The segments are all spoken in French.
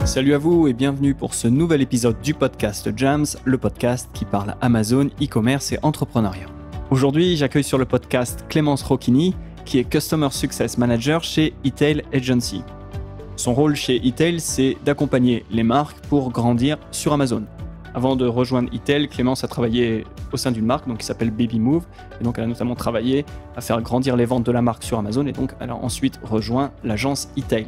Salut à vous et bienvenue pour ce nouvel épisode du podcast Jams, le podcast qui parle Amazon, e-commerce et entrepreneuriat. Aujourd'hui, j'accueille sur le podcast Clémence Rocchini, qui est Customer Success Manager chez eTail Agency. Son rôle chez eTail, c'est d'accompagner les marques pour grandir sur Amazon. Avant de rejoindre eTail, Clémence a travaillé au sein d'une marque qui s'appelle Babymove. Et donc, elle a notamment travaillé à faire grandir les ventes de la marque sur Amazon. Et donc, elle a ensuite rejoint l'agence eTail.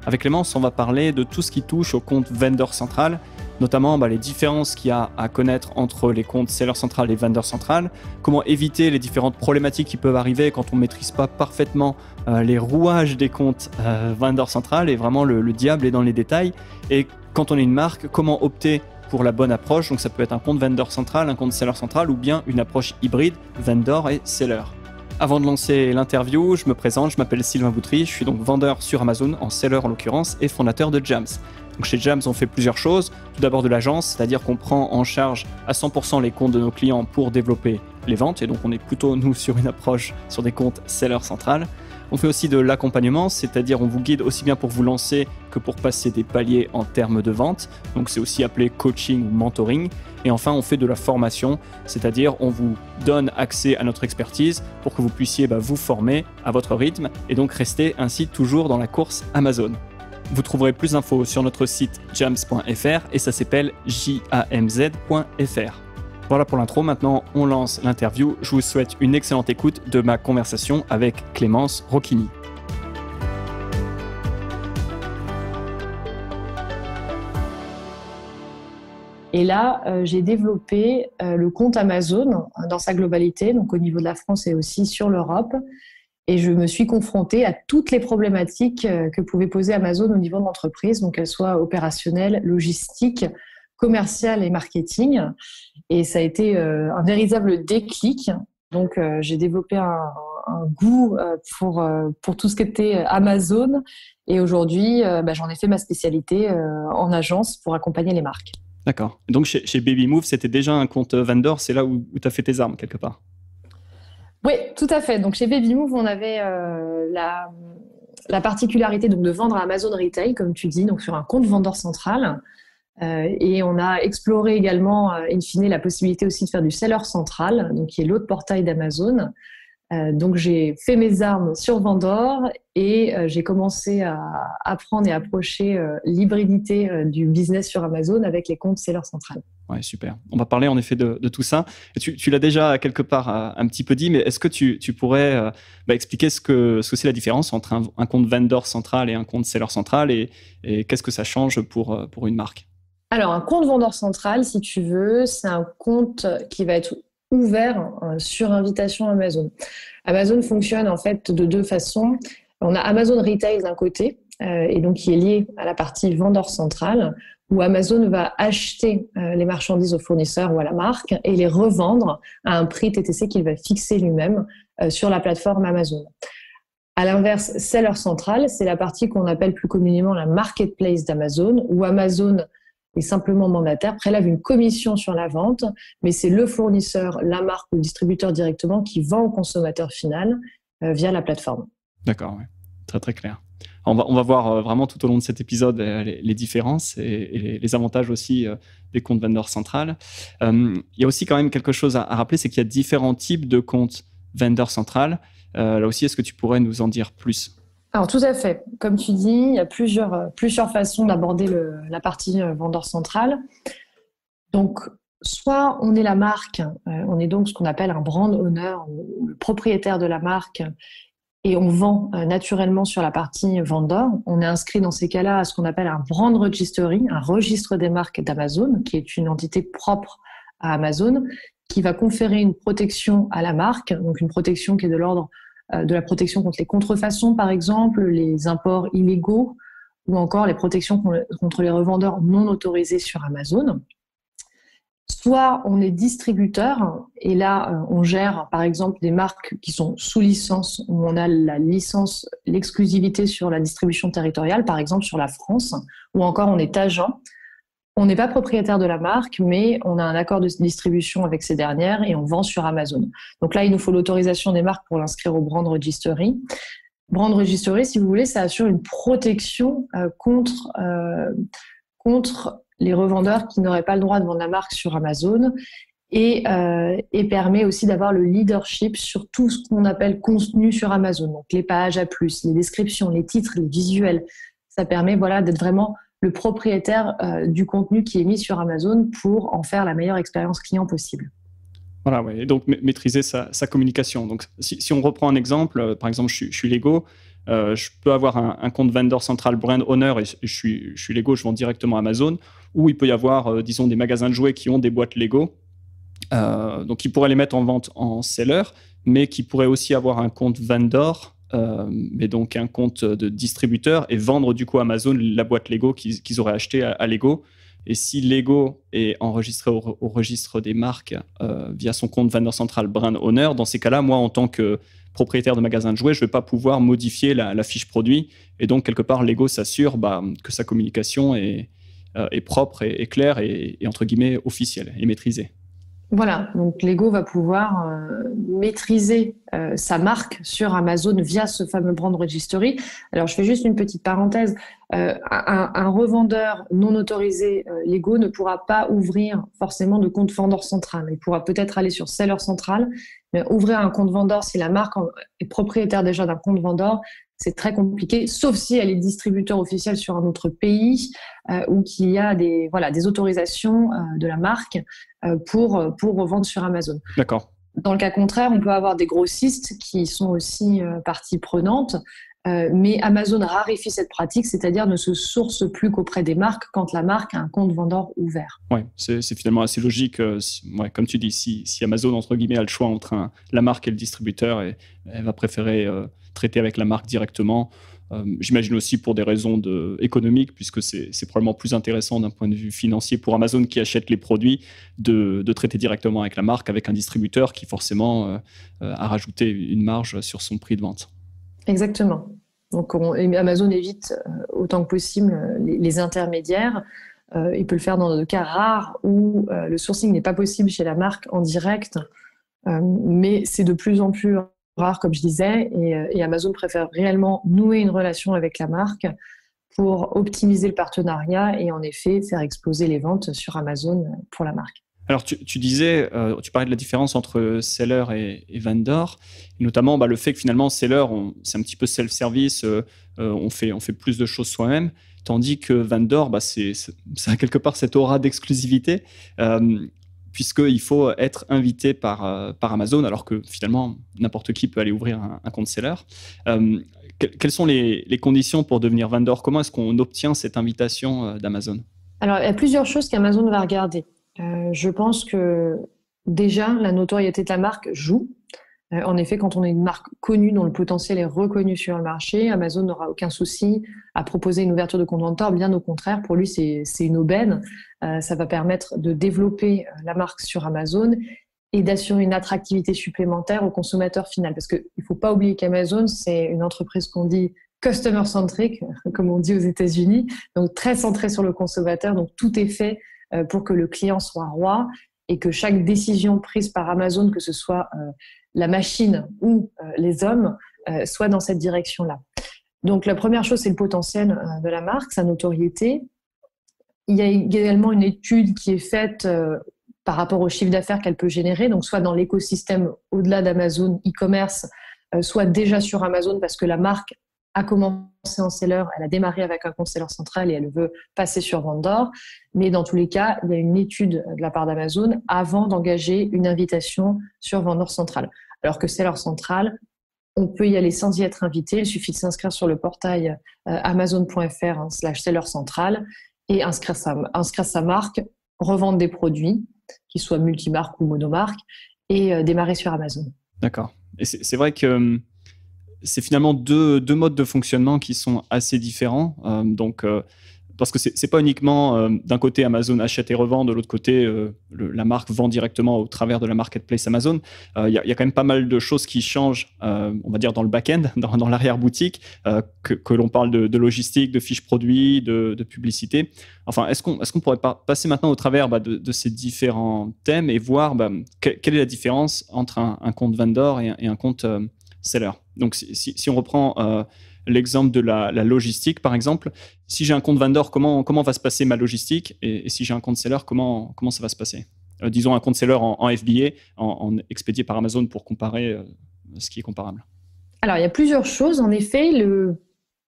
Avec Clémence, on va parler de tout ce qui touche au compte Vendor Central, notamment les différences qu'il y a à connaître entre les comptes Seller Central et Vendor Central, comment éviter les différentes problématiques qui peuvent arriver quand on ne maîtrise pas parfaitement les rouages des comptes Vendor Central, et vraiment le diable est dans les détails. Et quand on est une marque, comment opter pour la bonne approche. Donc ça peut être un compte Vendor Central, un compte Seller Central ou bien une approche hybride Vendor et Seller. Avant de lancer l'interview, je me présente, je m'appelle Sylvain Boutry, je suis donc vendeur sur Amazon, en seller en l'occurrence, et fondateur de Jams. Donc chez Jams, on fait plusieurs choses. Tout d'abord de l'agence, c'est-à-dire qu'on prend en charge à 100% les comptes de nos clients pour développer les ventes, et donc on est plutôt, nous, sur une approche sur des comptes Seller Central. On fait aussi de l'accompagnement, c'est-à-dire on vous guide aussi bien pour vous lancer que pour passer des paliers en termes de vente. Donc c'est aussi appelé coaching ou mentoring. Et enfin, on fait de la formation, c'est-à-dire on vous donne accès à notre expertise pour que vous puissiez vous former à votre rythme et donc rester ainsi toujours dans la course Amazon. Vous trouverez plus d'infos sur notre site jams.fr et ça s'appelle jamz.fr. Voilà pour l'intro, maintenant on lance l'interview. Je vous souhaite une excellente écoute de ma conversation avec Clémence Rocchini. Et là, j'ai développé le compte Amazon dans sa globalité, donc au niveau de la France et aussi sur l'Europe. Et je me suis confrontée à toutes les problématiques que pouvait poser Amazon au niveau de l'entreprise, donc qu'elles soient opérationnelles, logistiques, commerciales et marketing. Et ça a été un véritable déclic. Donc, j'ai développé un goût pour tout ce qui était Amazon. Et aujourd'hui, j'en ai fait ma spécialité en agence pour accompagner les marques. D'accord. Donc chez Babymove, c'était déjà un compte vendor, c'est là où tu as fait tes armes quelque part. Oui, tout à fait. Donc chez Babymove, on avait la particularité donc, de vendre à Amazon Retail, comme tu dis, donc sur un compte Vendor Central. Et on a exploré également, in fine, la possibilité aussi de faire du Seller Central, donc qui est l'autre portail d'Amazon. Donc j'ai fait mes armes sur Vendor et j'ai commencé à apprendre et approcher l'hybridité du business sur Amazon avec les comptes Seller Central. Ouais, super. On va parler en effet de tout ça. Tu l'as déjà quelque part un petit peu dit, mais est-ce que tu pourrais expliquer ce que c'est la différence entre un compte Vendor Central et un compte Seller Central et qu'est-ce que ça change pour une marque? Alors un compte Vendor Central, si tu veux, c'est un compte qui va être ouvert sur invitation Amazon. Amazon fonctionne en fait de deux façons. On a Amazon Retail d'un côté, et donc qui est lié à la partie Vendor Central, où Amazon va acheter les marchandises aux fournisseurs ou à la marque et les revendre à un prix TTC qu'il va fixer lui-même sur la plateforme Amazon. À l'inverse, Seller Central, c'est la partie qu'on appelle plus communément la marketplace d'Amazon, où Amazon est simplement mandataire, prélève une commission sur la vente, mais c'est le fournisseur, la marque ou le distributeur directement qui vend au consommateur final via la plateforme. D'accord, ouais. Très très clair. On va voir vraiment tout au long de cet épisode les différences et les avantages aussi des comptes Vendor Central. Il y a aussi quand même quelque chose à rappeler, c'est qu'il y a différents types de comptes Vendor Central. Là aussi, est-ce que tu pourrais nous en dire plus ? Alors tout à fait. Comme tu dis, il y a plusieurs façons d'aborder la partie Vendor Central. Donc, soit on est la marque, on est donc ce qu'on appelle un brand owner, ou le propriétaire de la marque, et on vend naturellement sur la partie vendor. On est inscrit dans ces cas-là à ce qu'on appelle un brand registry, un registre des marques d'Amazon, qui est une entité propre à Amazon, qui va conférer une protection à la marque, donc une protection qui est de l'ordre de la protection contre les contrefaçons, par exemple, les imports illégaux, ou encore les protections contre les revendeurs non autorisés sur Amazon. Soit on est distributeur, et là, on gère, par exemple, des marques qui sont sous licence, où on a la licence, l'exclusivité sur la distribution territoriale, par exemple sur la France, ou encore on est agent. On n'est pas propriétaire de la marque, mais on a un accord de distribution avec ces dernières et on vend sur Amazon. Donc là, il nous faut l'autorisation des marques pour l'inscrire au brand registry. Brand Registry, si vous voulez, ça assure une protection contre les revendeurs qui n'auraient pas le droit de vendre la marque sur Amazon et permet aussi d'avoir le leadership sur tout ce qu'on appelle contenu sur Amazon. Donc les pages A+, les descriptions, les titres, les visuels. Ça permet d'être vraiment le propriétaire du contenu qui est mis sur Amazon pour en faire la meilleure expérience client possible. Voilà, ouais. Et donc maîtriser sa communication. Donc, si on reprend un exemple, par exemple, je suis Lego, je peux avoir un compte vendor central brand owner et je suis Lego, je vends directement à Amazon, ou il peut y avoir, disons, des magasins de jouets qui ont des boîtes Lego. Donc, ils pourraient les mettre en vente en seller, mais qui pourraient aussi avoir un compte vendor, mais donc un compte de distributeur et vendre du coup à Amazon la boîte Lego qu'ils auraient acheté à Lego. Et si Lego est enregistré au registre des marques via son compte vendor central brand owner, dans ces cas-là, moi, en tant que propriétaire de magasin de jouets, je ne vais pas pouvoir modifier la fiche produit. Et donc, quelque part, Lego s'assure que sa communication est propre et claire et entre guillemets officielle et maîtrisée. Voilà, donc Lego va pouvoir maîtriser sa marque sur Amazon via ce fameux Brand Registry. Alors, je fais juste une petite parenthèse. Un revendeur non autorisé Lego ne pourra pas ouvrir forcément de compte vendor central. Il pourra peut-être aller sur Seller Central, mais ouvrir un compte vendor si la marque est propriétaire déjà d'un compte vendor, c'est très compliqué, sauf si elle est distributeur officiel sur un autre pays ou qu'il y a des autorisations de la marque pour revendre sur Amazon. D'accord. Dans le cas contraire, on peut avoir des grossistes qui sont aussi partie prenante, mais Amazon raréfie cette pratique, c'est-à-dire ne se source plus qu'auprès des marques quand la marque a un compte vendor ouvert. Oui, c'est finalement assez logique. Comme tu dis, si Amazon, entre guillemets, a le choix entre la marque et le distributeur, et elle va préférer traiter avec la marque directement. J'imagine aussi pour des raisons économiques, puisque c'est probablement plus intéressant d'un point de vue financier pour Amazon qui achète les produits de traiter directement avec la marque, avec un distributeur qui forcément a rajouté une marge sur son prix de vente. Exactement. Donc Amazon évite autant que possible les intermédiaires. Il peut le faire dans des cas rares où le sourcing n'est pas possible chez la marque en direct, mais c'est de plus en plus rare, comme je disais, et Amazon préfère réellement nouer une relation avec la marque pour optimiser le partenariat et en effet faire exploser les ventes sur Amazon pour la marque. Alors, tu disais, tu parlais de la différence entre seller et vendor, et notamment le fait que finalement, seller, c'est un petit peu self-service, on fait plus de choses soi-même, tandis que vendor, ça a quelque part cette aura d'exclusivité, puisqu'il faut être invité par Amazon, alors que finalement, n'importe qui peut aller ouvrir un compte seller. Quelles sont les conditions pour devenir vendor? Comment est-ce qu'on obtient cette invitation d'Amazon? Alors, il y a plusieurs choses qu'Amazon va regarder. Je pense que déjà, la notoriété de la marque joue. En effet, quand on est une marque connue dont le potentiel est reconnu sur le marché, Amazon n'aura aucun souci à proposer une ouverture de compte vendor. Bien au contraire, pour lui, c'est une aubaine. Ça va permettre de développer la marque sur Amazon et d'assurer une attractivité supplémentaire au consommateur final. Parce qu'il ne faut pas oublier qu'Amazon, c'est une entreprise qu'on dit customer-centric, comme on dit aux États-Unis, donc très centrée sur le consommateur. Donc tout est fait pour que le client soit roi et que chaque décision prise par Amazon, que ce soit la machine ou les hommes, soit dans cette direction-là. Donc la première chose, c'est le potentiel de la marque, sa notoriété. Il y a également une étude qui est faite par rapport au chiffre d'affaires qu'elle peut générer, donc soit dans l'écosystème au-delà d'Amazon e-commerce, soit déjà sur Amazon parce que la marque a commencé en seller, elle a démarré avec un compte seller central et elle veut passer sur vendor. Mais dans tous les cas, il y a une étude de la part d'Amazon avant d'engager une invitation sur vendor central. Alors que seller central, on peut y aller sans y être invité. Il suffit de s'inscrire sur le portail amazon.fr/seller central et inscrire sa marque, revendre des produits, qu'ils soient multimarques ou monomarques, et démarrer sur Amazon. D'accord. Et c'est vrai que c'est finalement deux modes de fonctionnement qui sont assez différents. Parce que c'est pas uniquement d'un côté Amazon achète et revend, de l'autre côté la marque vend directement au travers de la marketplace Amazon. Il y a quand même pas mal de choses qui changent, on va dire dans le back-end, dans l'arrière-boutique, que l'on parle de logistique, de fiches produits, de publicité. Enfin, est-ce qu'on pourrait passer maintenant au travers de ces différents thèmes et voir quelle est la différence entre un compte vendor et un compte seller? Donc, si on reprend l'exemple de la logistique, par exemple, si j'ai un compte vendor, comment va se passer ma logistique et si j'ai un compte seller, comment ça va se passer disons un compte seller en FBA, en expédié par Amazon pour comparer ce qui est comparable. Alors, il y a plusieurs choses. En effet,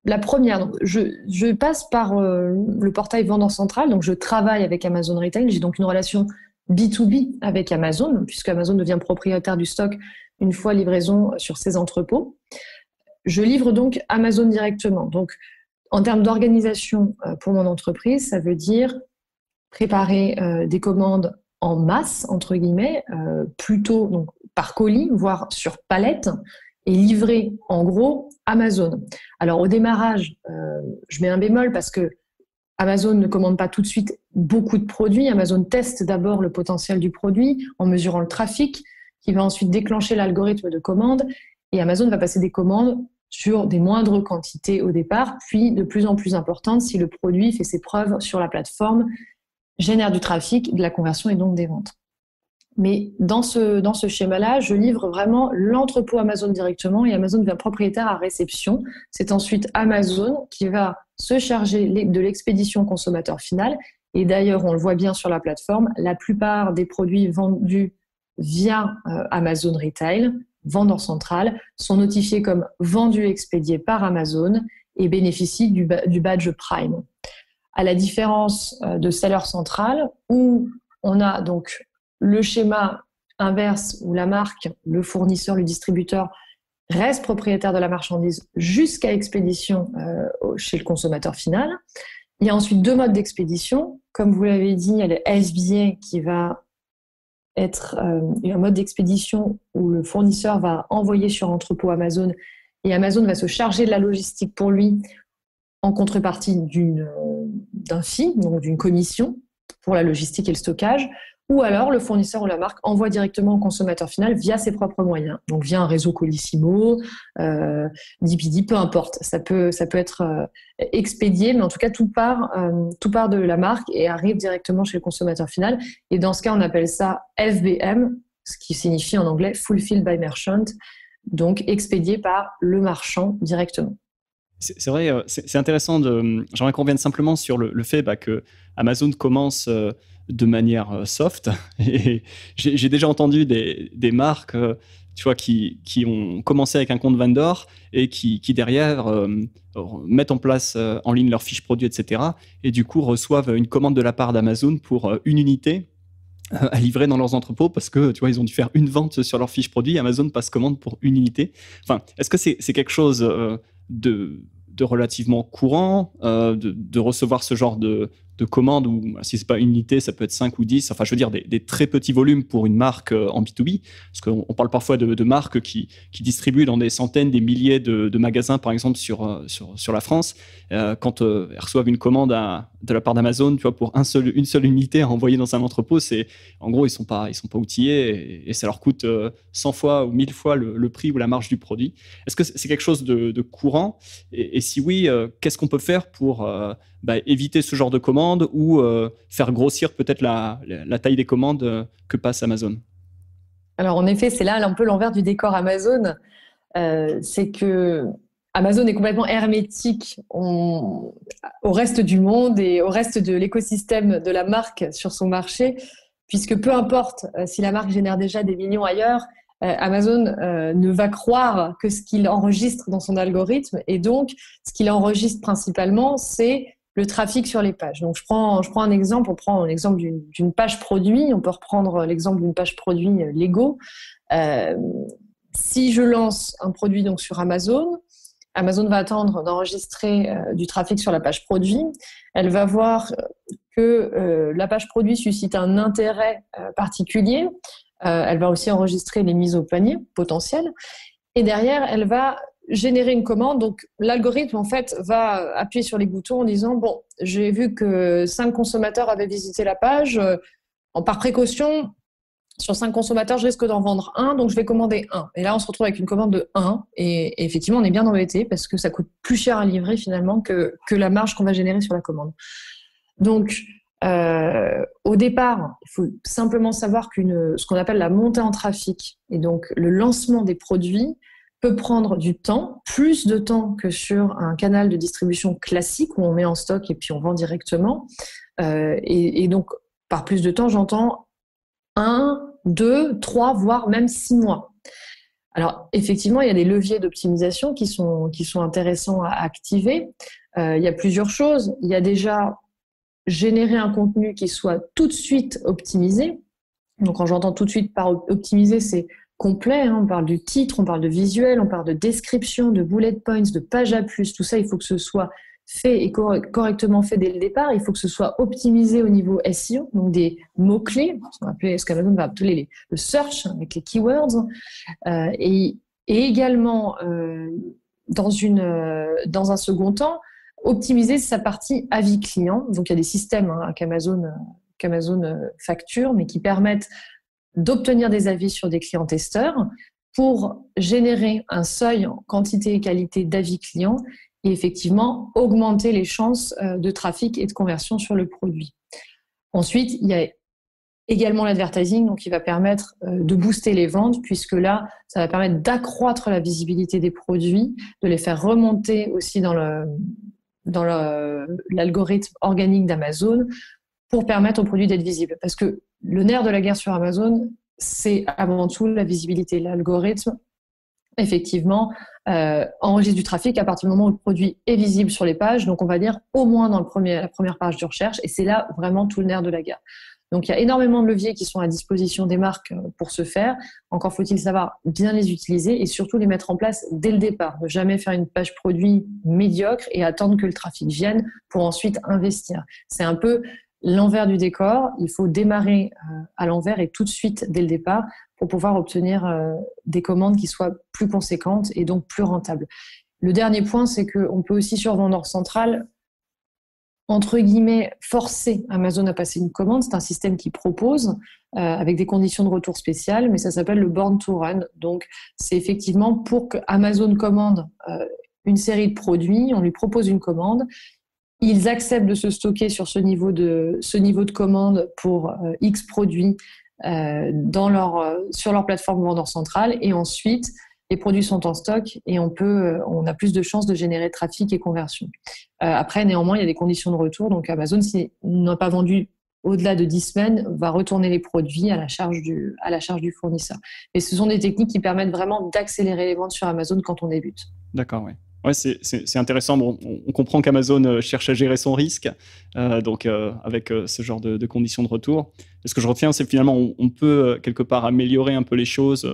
la première, donc, je passe par le portail Vendeur Central, donc je travaille avec Amazon Retail. J'ai donc une relation B2B avec Amazon, puisque Amazon devient propriétaire du stock une fois livraison sur ses entrepôts. Je livre donc Amazon directement. Donc, en termes d'organisation pour mon entreprise, ça veut dire préparer des commandes en masse, entre guillemets, plutôt donc, par colis, voire sur palette, et livrer en gros Amazon. Alors au démarrage, je mets un bémol parce que Amazon ne commande pas tout de suite beaucoup de produits. Amazon teste d'abord le potentiel du produit en mesurant le trafic, qui va ensuite déclencher l'algorithme de commande. Et Amazon va passer des commandes sur des moindres quantités au départ, puis de plus en plus importantes si le produit fait ses preuves sur la plateforme, génère du trafic, de la conversion et donc des ventes. Mais dans ce schéma-là, je livre vraiment l'entrepôt Amazon directement et Amazon devient propriétaire à réception. C'est ensuite Amazon qui va se charger de l'expédition consommateur final. Et d'ailleurs, on le voit bien sur la plateforme, la plupart des produits vendus via Amazon Retail, Vendeur Central, sont notifiés comme vendus et expédiés par Amazon et bénéficient du badge Prime. À la différence de Seller Central, où on a donc le schéma inverse où la marque, le fournisseur, le distributeur reste propriétaire de la marchandise jusqu'à expédition chez le consommateur final. Il y a ensuite 2 modes d'expédition. Comme vous l'avez dit, il y a le SBA qui va être un mode d'expédition où le fournisseur va envoyer sur entrepôt Amazon et Amazon va se charger de la logistique pour lui en contrepartie d'un fee, donc d'une commission pour la logistique et le stockage. Ou alors, le fournisseur ou la marque envoie directement au consommateur final via ses propres moyens. Donc, via un réseau Colissimo, DPD, peu importe. Ça peut être expédié, mais en tout cas, tout part de la marque et arrive directement chez le consommateur final. Et dans ce cas, on appelle ça FBM, ce qui signifie en anglais Fulfilled by Merchant, donc expédié par le marchand directement. C'est vrai, c'est intéressant. J'aimerais qu'on revienne simplement sur le fait que Amazon commence de manière soft. Et j'ai déjà entendu des marques tu vois, qui ont commencé avec un compte vendor et qui derrière mettent en place en ligne leurs fiches produits, etc. Et du coup reçoivent une commande de la part d'Amazon pour une unité à livrer dans leurs entrepôts parce que tu vois ils ont dû faire une vente sur leur fiche produit. Amazon passe commande pour une unité. Enfin, est-ce que c'est quelque chose de relativement courant de recevoir ce genre de commandes ou si c'est pas une unité, ça peut être 5 ou 10. Enfin, je veux dire des très petits volumes pour une marque en B2B. Parce qu'on parle parfois de marques qui distribuent dans des centaines, des milliers de magasins, par exemple, sur la France. Quand elles reçoivent une commande de la part d'Amazon, tu vois, pour une seule unité à envoyer dans un entrepôt, en gros, ils sont pas outillés et ça leur coûte 100 fois ou 1000 fois le prix ou la marge du produit. Est-ce que c'est quelque chose de courant et si oui, qu'est-ce qu'on peut faire pour éviter ce genre de commandes ou faire grossir peut-être la taille des commandes que passe Amazon? Alors en effet, c'est là un peu l'envers du décor Amazon. C'est que Amazon est complètement hermétique au reste du monde et au reste de l'écosystème de la marque sur son marché, puisque peu importe si la marque génère déjà des millions ailleurs, Amazon ne va croire que ce qu'il enregistre dans son algorithme et donc ce qu'il enregistre principalement, c'est le trafic sur les pages. Donc je prends un exemple, on prend l'exemple d'une page produit, on peut reprendre l'exemple d'une page produit Lego. Si je lance un produit donc sur Amazon, Amazon va attendre d'enregistrer du trafic sur la page produit. Elle va voir que la page produit suscite un intérêt particulier. Elle va aussi enregistrer les mises au panier potentielles. Et derrière, elle va générer une commande. Donc, l'algorithme, en fait, va appuyer sur les boutons en disant « Bon, j'ai vu que 5 consommateurs avaient visité la page. Par précaution, sur 5 consommateurs, je risque d'en vendre 1, donc je vais commander 1. » Et là, on se retrouve avec une commande de 1. Et effectivement, on est bien embêté parce que ça coûte plus cher à livrer finalement que la marge qu'on va générer sur la commande. Donc, au départ, il faut simplement savoir ce qu'on appelle la montée en trafic et donc le lancement des produits peut prendre du temps, plus de temps que sur un canal de distribution classique où on met en stock et puis on vend directement. Et donc, par plus de temps, j'entends 1, 2, 3, voire même 6 mois. Alors, effectivement, il y a des leviers d'optimisation qui sont intéressants à activer. Il y a plusieurs choses. Il y a déjà générer un contenu qui soit tout de suite optimisé. Donc, quand j'entends tout de suite par optimiser, c'est complet. Hein. On parle du titre, on parle de visuel, on parle de description, de bullet points, de page à plus. Tout ça, il faut que ce soit fait et correctement fait dès le départ. Il faut que ce soit optimisé au niveau SEO, donc des mots-clés, ce qu'Amazon va appeler le search, avec les keywords. Et également, dans un second temps, optimiser sa partie avis client. Donc, il y a des systèmes qu'Amazon facture, mais qui permettent d'obtenir des avis sur des clients testeurs pour générer un seuil en quantité et qualité d'avis clients et effectivement augmenter les chances de trafic et de conversion sur le produit. Ensuite, il y a également l'advertising, donc qui va permettre de booster les ventes, puisque là, ça va permettre d'accroître la visibilité des produits, de les faire remonter aussi dans l'algorithme organique d'Amazon pour permettre aux produits d'être visibles. Parce que le nerf de la guerre sur Amazon, c'est avant tout la visibilité. L'algorithme, effectivement, enregistre du trafic à partir du moment où le produit est visible sur les pages, donc on va dire au moins dans la première page de recherche, et c'est là vraiment tout le nerf de la guerre. Donc il y a énormément de leviers qui sont à disposition des marques pour ce faire. Encore faut-il savoir bien les utiliser et surtout les mettre en place dès le départ. Ne jamais faire une page produit médiocre et attendre que le trafic vienne pour ensuite investir. C'est un peu l'envers du décor. Il faut démarrer à l'envers et tout de suite dès le départ pour pouvoir obtenir des commandes qui soient plus conséquentes et donc plus rentables. Le dernier point, c'est qu'on peut aussi sur Vendeur Central, entre guillemets, forcer Amazon à passer une commande. C'est un système qui propose avec des conditions de retour spéciales, mais ça s'appelle le Born to Run. Donc, c'est effectivement pour que Amazon commande une série de produits, on lui propose une commande, ils acceptent de se stocker sur ce niveau de commande pour X produits sur leur plateforme Vendeur Central, et ensuite les produits sont en stock et on a plus de chances de générer trafic et conversion. Après, néanmoins, il y a des conditions de retour. Donc, Amazon, s'il n'a pas vendu au-delà de 10 semaines, va retourner les produits à la charge du fournisseur. Et ce sont des techniques qui permettent vraiment d'accélérer les ventes sur Amazon quand on débute. D'accord, oui. Ouais, c'est intéressant. Bon, on comprend qu'Amazon cherche à gérer son risque, avec ce genre de conditions de retour. Et ce que je retiens, c'est que finalement, on peut quelque part améliorer un peu les choses,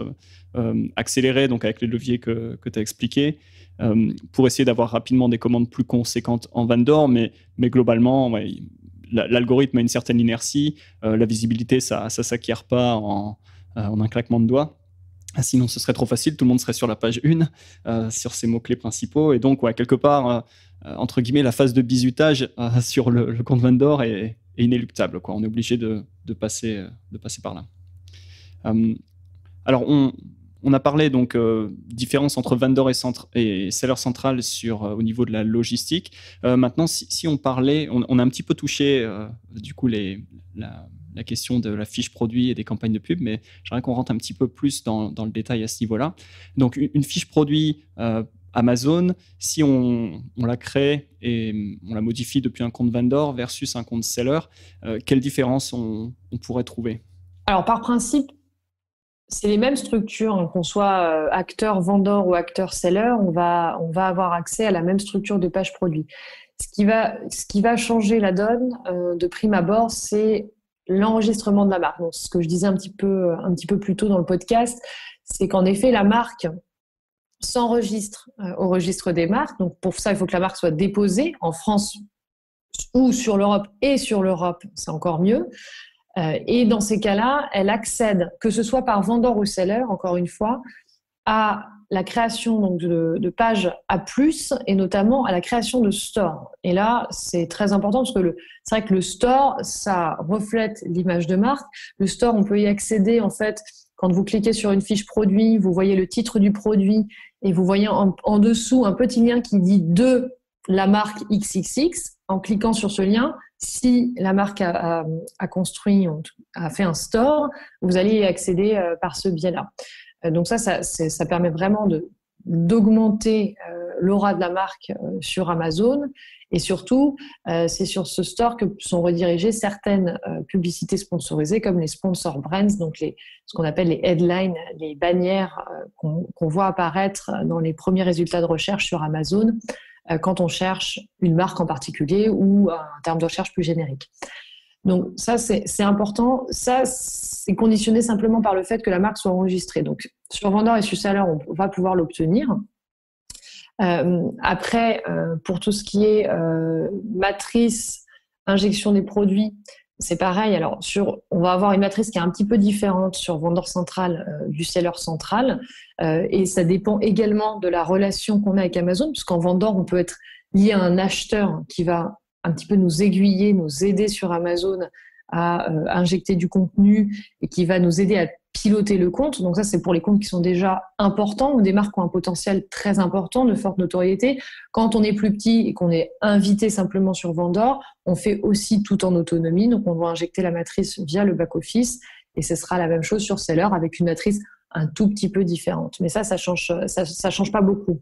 accélérer donc avec les leviers que tu as expliqués, pour essayer d'avoir rapidement des commandes plus conséquentes en vendor, mais globalement, ouais, l'algorithme a une certaine inertie. La visibilité, ça s'acquiert pas en un claquement de doigts. Sinon, ce serait trop facile, tout le monde serait sur la page 1, sur ces mots-clés principaux. Et donc, ouais, quelque part, entre guillemets, la phase de bizutage sur le compte vendor est inéluctable, quoi. On est obligé de passer par là. Alors, on a parlé donc différence entre vendor et seller central au niveau de la logistique. Maintenant, si on parlait, on a un petit peu touché du coup la question de la fiche produit et des campagnes de pub, mais j'aimerais qu'on rentre un petit peu plus dans le détail à ce niveau-là. Donc, une fiche produit Amazon, si on la crée et on la modifie depuis un compte vendor versus un compte seller, quelle différence on pourrait trouver? Alors, par principe, c'est les mêmes structures, hein, qu'on soit acteur vendor ou acteur seller, on va avoir accès à la même structure de page produit. Ce qui va changer la donne de prime abord, c'est l'enregistrement de la marque. Donc, ce que je disais un petit peu plus tôt dans le podcast, c'est qu'en effet, la marque s'enregistre au registre des marques. Donc, pour ça, il faut que la marque soit déposée en France ou sur l'Europe, et sur l'Europe, c'est encore mieux. Et dans ces cas-là, elle accède, que ce soit par vendor ou seller, encore une fois, à la création donc, de pages à plus et notamment à la création de stores. Et là, c'est très important parce que c'est vrai que le store, ça reflète l'image de marque. Le store, on peut y accéder en fait quand vous cliquez sur une fiche produit, vous voyez le titre du produit et vous voyez en dessous un petit lien qui dit de la marque XXX. En cliquant sur ce lien, si la marque a construit, a fait un store, vous allez y accéder par ce biais-là. Donc ça permet vraiment d'augmenter l'aura de la marque sur Amazon. Et surtout, c'est sur ce store que sont redirigées certaines publicités sponsorisées, comme les sponsor brands, donc ce qu'on appelle les headlines, les bannières qu'on voit apparaître dans les premiers résultats de recherche sur Amazon quand on cherche une marque en particulier ou un terme de recherche plus générique. Donc ça, c'est important. Ça, c'est conditionné simplement par le fait que la marque soit enregistrée. Donc sur Vendor et sur Seller, on va pouvoir l'obtenir. Après, pour tout ce qui est matrice, injection des produits, c'est pareil. Alors, on va avoir une matrice qui est un petit peu différente sur Vendor Central du Seller Central. Et ça dépend également de la relation qu'on a avec Amazon, puisqu'en Vendor, on peut être lié à un acheteur qui va un petit peu nous aiguiller, nous aider sur Amazon à injecter du contenu et qui va nous aider à piloter le compte. Donc ça, c'est pour les comptes qui sont déjà importants ou des marques qui ont un potentiel très important, de forte notoriété. Quand on est plus petit et qu'on est invité simplement sur Vendor, on fait aussi tout en autonomie. Donc on doit injecter la matrice via le back-office et ce sera la même chose sur Seller avec une matrice un tout petit peu différente. Mais ça change pas beaucoup.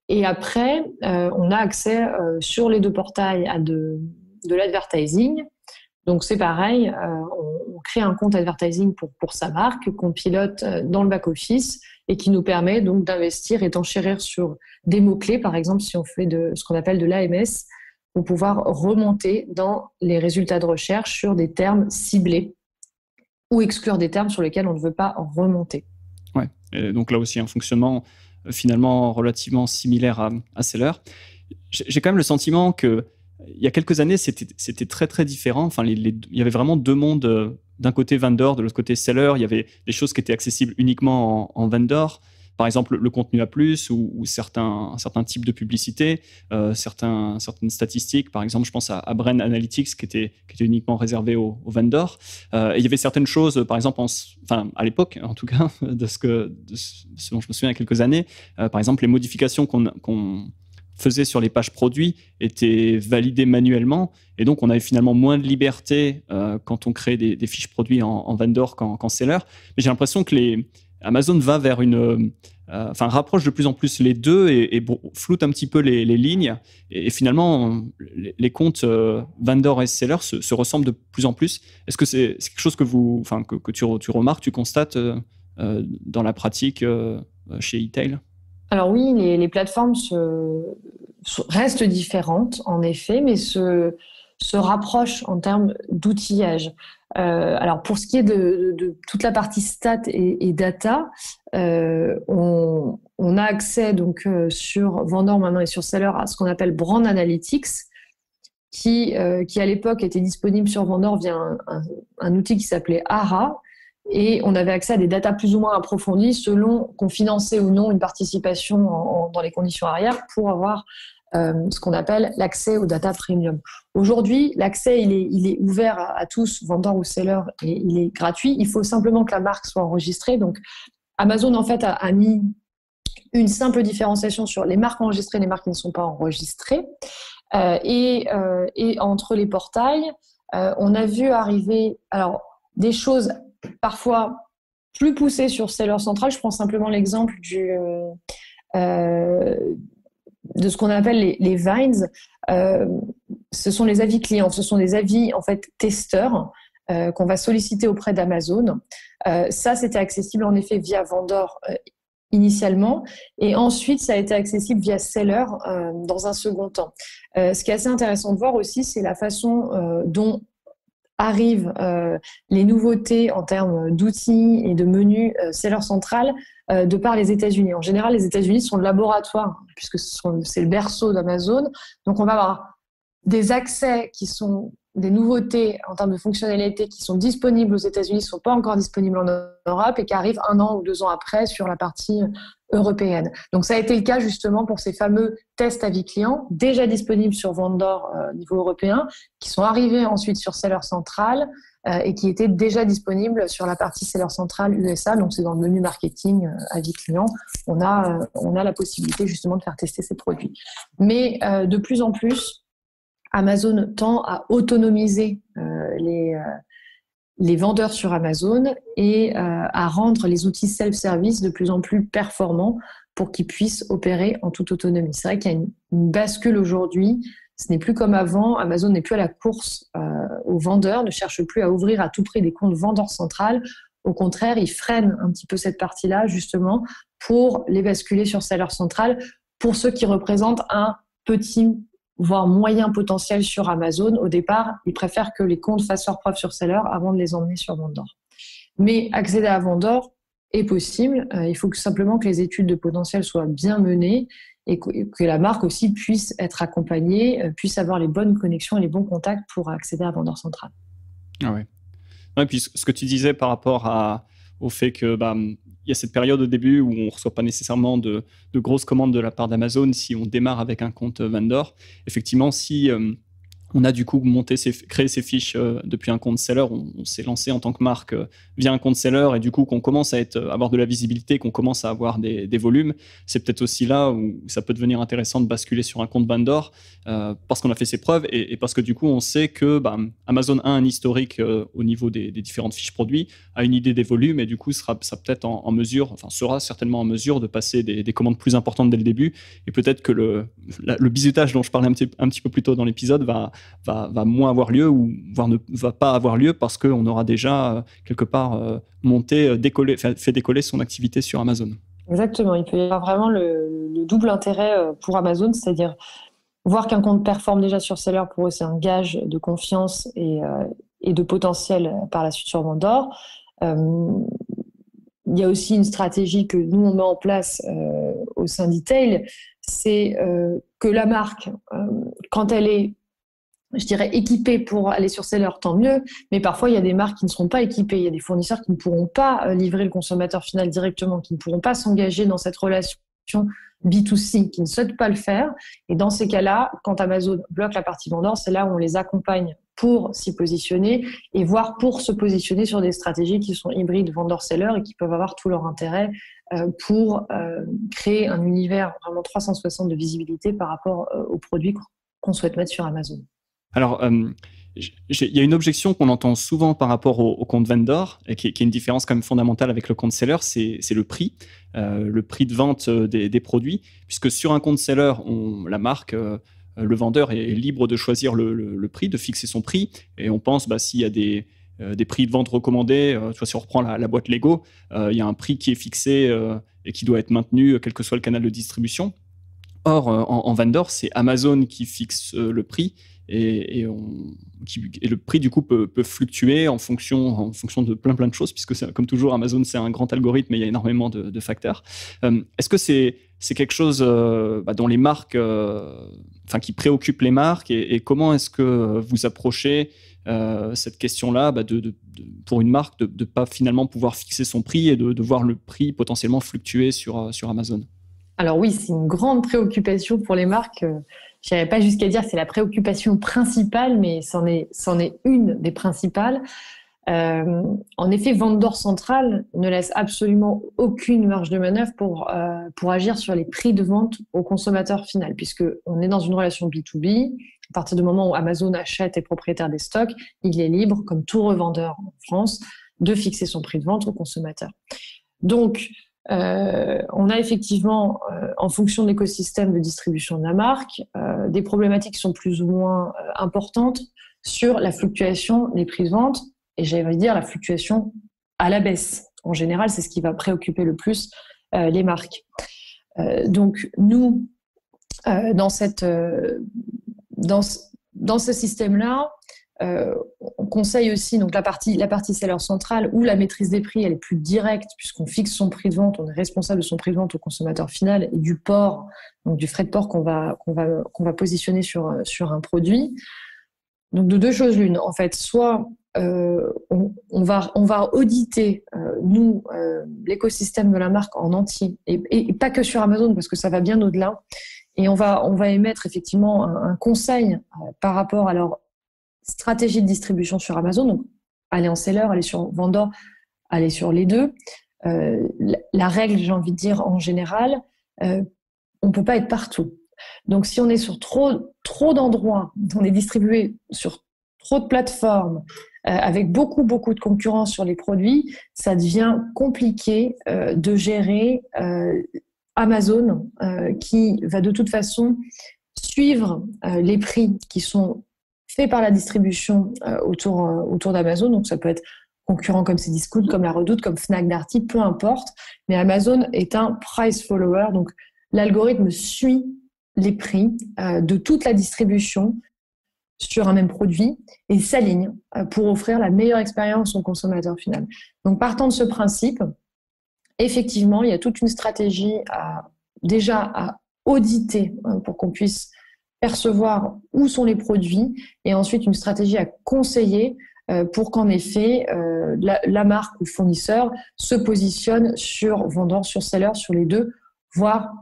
Et après, on a accès sur les deux portails à de l'advertising. Donc c'est pareil, on crée un compte advertising pour sa marque qu'on pilote dans le back-office et qui nous permet donc d'investir et d'enchérir sur des mots-clés. Par exemple, si on fait de ce qu'on appelle de l'AMS, pour pouvoir remonter dans les résultats de recherche sur des termes ciblés ou exclure des termes sur lesquels on ne veut pas remonter. Ouais, et donc là aussi un fonctionnement finalement relativement similaire à Seller. J'ai quand même le sentiment que il y a quelques années, c'était très, très différent. Enfin, il y avait vraiment deux mondes. D'un côté, vendor, de l'autre côté, seller. Il y avait des choses qui étaient accessibles uniquement en vendor. Par exemple, le contenu A+, ou certains types de publicités, certaines statistiques. Par exemple, je pense à Brand Analytics qui était uniquement réservé aux vendors. Et il y avait certaines choses, par exemple, à l'époque, en tout cas, de ce dont je me souviens il y a quelques années, par exemple, les modifications qu'on faisait sur les pages produits étaient validées manuellement et donc on avait finalement moins de liberté quand on crée des fiches produits en vendor qu'en seller. Mais j'ai l'impression que Amazon va vers rapproche de plus en plus les deux et floute un petit peu les lignes et finalement les comptes vendor et seller se ressemblent de plus en plus. Est-ce que c'est quelque chose que tu remarques, tu constates dans la pratique chez eTail? Alors oui, les plateformes restent différentes, en effet, mais se rapprochent en termes d'outillage. Alors pour ce qui est de toute la partie stats et data, on a accès donc sur Vendor maintenant et sur Seller à ce qu'on appelle Brand Analytics, qui à l'époque était disponible sur Vendor via un outil qui s'appelait ARA. Et on avait accès à des datas plus ou moins approfondies selon qu'on finançait ou non une participation dans les conditions arrière pour avoir ce qu'on appelle l'accès aux data premium. Aujourd'hui, l'accès, il est ouvert à tous, vendeur ou seller, et il est gratuit. Il faut simplement que la marque soit enregistrée. Donc, Amazon, en fait, a mis une simple différenciation sur les marques enregistrées et les marques qui ne sont pas enregistrées. Et entre les portails, on a vu arriver des choses parfois plus poussées sur Seller Central. Je prends simplement l'exemple de ce qu'on appelle les Vines. Ce sont les avis clients, ce sont des avis en fait testeurs qu'on va solliciter auprès d'Amazon. Ça, c'était accessible en effet via Vendor initialement, et ensuite ça a été accessible via Seller dans un second temps. Ce qui est assez intéressant de voir aussi, c'est la façon dont arrivent les nouveautés en termes d'outils et de menus Seller Central de par les États-Unis. En général, les États-Unis sont le laboratoire, puisque c'est le berceau d'Amazon. Donc, on va avoir des accès qui sont des nouveautés en termes de fonctionnalités qui sont disponibles aux États-Unis, ne sont pas encore disponibles en Europe et qui arrivent 1 an ou 2 ans après sur la partie européenne. Donc, ça a été le cas justement pour ces fameux tests avis clients, déjà disponibles sur Vendor niveau européen, qui sont arrivés ensuite sur Seller Central et qui étaient déjà disponibles sur la partie Seller Central USA. Donc, c'est dans le menu marketing avis clients. On a la possibilité justement de faire tester ces produits. Mais de plus en plus, Amazon tend à autonomiser les vendeurs sur Amazon et à rendre les outils self-service de plus en plus performants pour qu'ils puissent opérer en toute autonomie. C'est vrai qu'il y a une bascule aujourd'hui. Ce n'est plus comme avant. Amazon n'est plus à la course aux vendeurs, ne cherche plus à ouvrir à tout prix des comptes vendeurs centrales. Au contraire, ils freinent un petit peu cette partie-là, justement, pour les basculer sur seller central, pour ceux qui représentent un petit, voire moyen potentiel sur Amazon. Au départ, ils préfèrent que les comptes fassent leur preuve sur seller avant de les emmener sur vendor. Mais accéder à vendor est possible. Il faut simplement que les études de potentiel soient bien menées et que la marque aussi puisse être accompagnée, puisse avoir les bonnes connexions et les bons contacts pour accéder à vendor central. Ah ouais. Ouais, puis ce que tu disais par rapport au fait que il y a cette période au début où on ne reçoit pas nécessairement de grosses commandes de la part d'Amazon si on démarre avec un compte vendor. Effectivement, si on a du coup créé ses fiches depuis un compte seller, on s'est lancé en tant que marque via un compte seller et du coup qu'on commence à avoir de la visibilité, qu'on commence à avoir des volumes, c'est peut-être aussi là où ça peut devenir intéressant de basculer sur un compte vendor parce qu'on a fait ses preuves et parce que du coup on sait que Amazon a un historique au niveau des différentes fiches produits, a une idée des volumes et du coup sera peut-être en mesure, enfin sera certainement en mesure de passer des commandes plus importantes dès le début et peut-être que le bizutage dont je parlais un petit peu plus tôt dans l'épisode va moins avoir lieu ou voire ne va pas avoir lieu parce qu'on aura déjà quelque part fait décoller son activité sur Amazon. Exactement, il peut y avoir vraiment le double intérêt pour Amazon, c'est-à-dire voir qu'un compte performe déjà sur seller, pour eux c'est un gage de confiance et de potentiel par la suite sur vendor. Il y a aussi une stratégie que nous on met en place au sein d'e-tail, c'est que la marque, quand elle est, je dirais, équipée pour aller sur seller, tant mieux, mais parfois il y a des marques qui ne seront pas équipées, il y a des fournisseurs qui ne pourront pas livrer le consommateur final directement, qui ne pourront pas s'engager dans cette relation B2C, qui ne souhaitent pas le faire, et dans ces cas-là, quand Amazon bloque la partie vendeur, c'est là où on les accompagne pour s'y positionner et voire pour se positionner sur des stratégies qui sont hybrides vendeur-seller et qui peuvent avoir tout leur intérêt pour créer un univers vraiment 360 de visibilité par rapport aux produits qu'on souhaite mettre sur Amazon. Alors, il y a une objection qu'on entend souvent par rapport au compte vendor, et qui est une différence quand même fondamentale avec le compte seller, c'est le prix de vente des produits, puisque sur un compte seller, la marque, le vendeur est libre de choisir le prix, de fixer son prix, et on pense s'il y a des prix de vente recommandés, si on reprend la boîte Lego, il y a un prix qui est fixé et qui doit être maintenu, quel que soit le canal de distribution. Or, en vendor, c'est Amazon qui fixe le prix et le prix du coup peut fluctuer en fonction de plein de choses, puisque comme toujours Amazon c'est un grand algorithme et il y a énormément de facteurs. Est-ce que c'est quelque chose dont les marques, qui préoccupe les marques et comment est-ce que vous approchez cette question-là pour une marque de pas finalement pouvoir fixer son prix et de voir le prix potentiellement fluctuer sur Amazon? Alors oui, c'est une grande préoccupation pour les marques. Je n'irais pas jusqu'à dire que c'est la préoccupation principale, mais c'en est une des principales. En effet, vendor central ne laisse absolument aucune marge de manœuvre pour agir sur les prix de vente au consommateur final, puisqu'on est dans une relation B2B. À partir du moment où Amazon achète et est propriétaire des stocks, il est libre, comme tout revendeur en France, de fixer son prix de vente au consommateur. Donc, on a effectivement, en fonction de l'écosystème de distribution de la marque, des problématiques qui sont plus ou moins importantes sur la fluctuation des prix de vente, et j'allais dire la fluctuation à la baisse. En général, c'est ce qui va préoccuper le plus les marques. Donc nous, dans ce système-là, on conseille aussi donc la partie seller centrale où la maîtrise des prix elle est plus directe puisqu'on fixe son prix de vente, on est responsable de son prix de vente au consommateur final et du port, donc du frais de port qu'on va positionner sur un produit. Donc de deux choses l'une, en fait, soit on va auditer l'écosystème de la marque en entier et pas que sur Amazon parce que ça va bien au-delà, et on va émettre effectivement un conseil par rapport à leur stratégie de distribution sur Amazon, donc aller en seller, aller sur vendor, aller sur les deux. La règle, j'ai envie de dire en général, on ne peut pas être partout. Donc si on est sur trop d'endroits, on est distribué sur trop de plateformes, avec beaucoup de concurrence sur les produits, ça devient compliqué de gérer Amazon qui va de toute façon suivre les prix qui sont faits par la distribution autour d'Amazon. Donc ça peut être concurrents comme Cdiscount, comme La Redoute, comme Fnac Darty, peu importe. Mais Amazon est un price follower, donc l'algorithme suit les prix de toute la distribution sur un même produit et s'aligne pour offrir la meilleure expérience au consommateur final. Donc partant de ce principe, effectivement, il y a toute une stratégie déjà à auditer pour qu'on puisse percevoir où sont les produits et ensuite une stratégie à conseiller pour qu'en effet la marque ou le fournisseur se positionne sur vendeur, sur seller, sur les deux, voire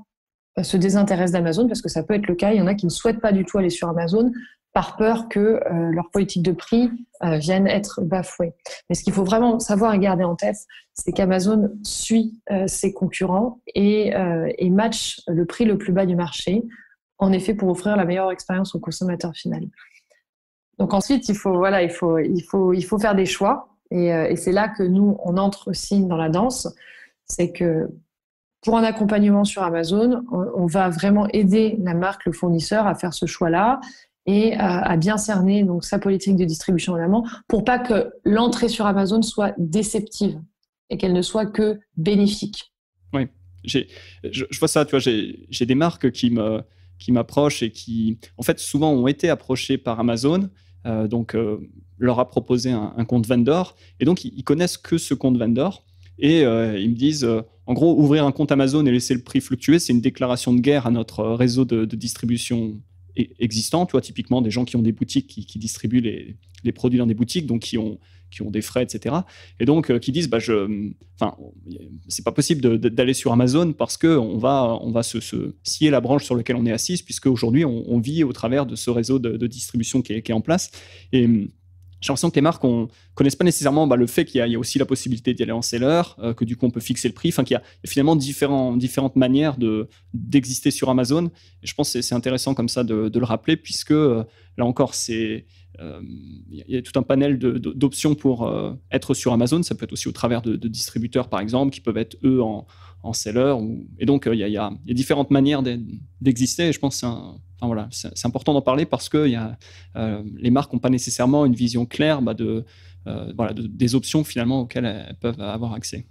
se désintéresse d'Amazon parce que ça peut être le cas. Il y en a qui ne souhaitent pas du tout aller sur Amazon par peur que leur politique de prix vienne être bafouée. Mais ce qu'il faut vraiment savoir et garder en tête, c'est qu'Amazon suit ses concurrents et match le prix le plus bas du marché, en effet pour offrir la meilleure expérience au consommateur final. Donc ensuite, il faut faire des choix et c'est là que nous, on entre aussi dans la danse. C'est que pour un accompagnement sur Amazon, on va vraiment aider la marque, le fournisseur à faire ce choix-là et à bien cerner donc, sa politique de distribution en amont pour pas que l'entrée sur Amazon soit déceptive et qu'elle ne soit que bénéfique. Oui, je vois ça, tu vois, j'ai des marques qui m'approchent et qui, en fait, souvent ont été approchées par Amazon, leur a proposé un compte vendor et donc ils connaissent que ce compte vendor et ils me disent, en gros, ouvrir un compte Amazon et laisser le prix fluctuer, c'est une déclaration de guerre à notre réseau de distribution existant, tu vois, typiquement des gens qui ont des boutiques qui distribuent les produits dans des boutiques, donc qui ont des frais, etc. Et donc qui disent, c'est pas possible d'aller sur Amazon parce que on va se scier la branche sur laquelle on est assis, puisque aujourd'hui on vit au travers de ce réseau de distribution qui est en place. Et j'ai l'impression que les marques ne connaissent pas nécessairement le fait qu'il y a aussi la possibilité d'y aller en seller, que du coup on peut fixer le prix, enfin qu'il y a finalement différentes manières d'exister sur Amazon. Et je pense que c'est intéressant comme ça de le rappeler, puisque là encore, il y a tout un panel d'options pour être sur Amazon. Ça peut être aussi au travers de distributeurs, par exemple, qui peuvent être eux en seller. Et donc, il y a différentes manières d'exister. Et je pense que c'est important d'en parler parce que les marques n'ont pas nécessairement une vision claire des options finalement auxquelles elles peuvent avoir accès.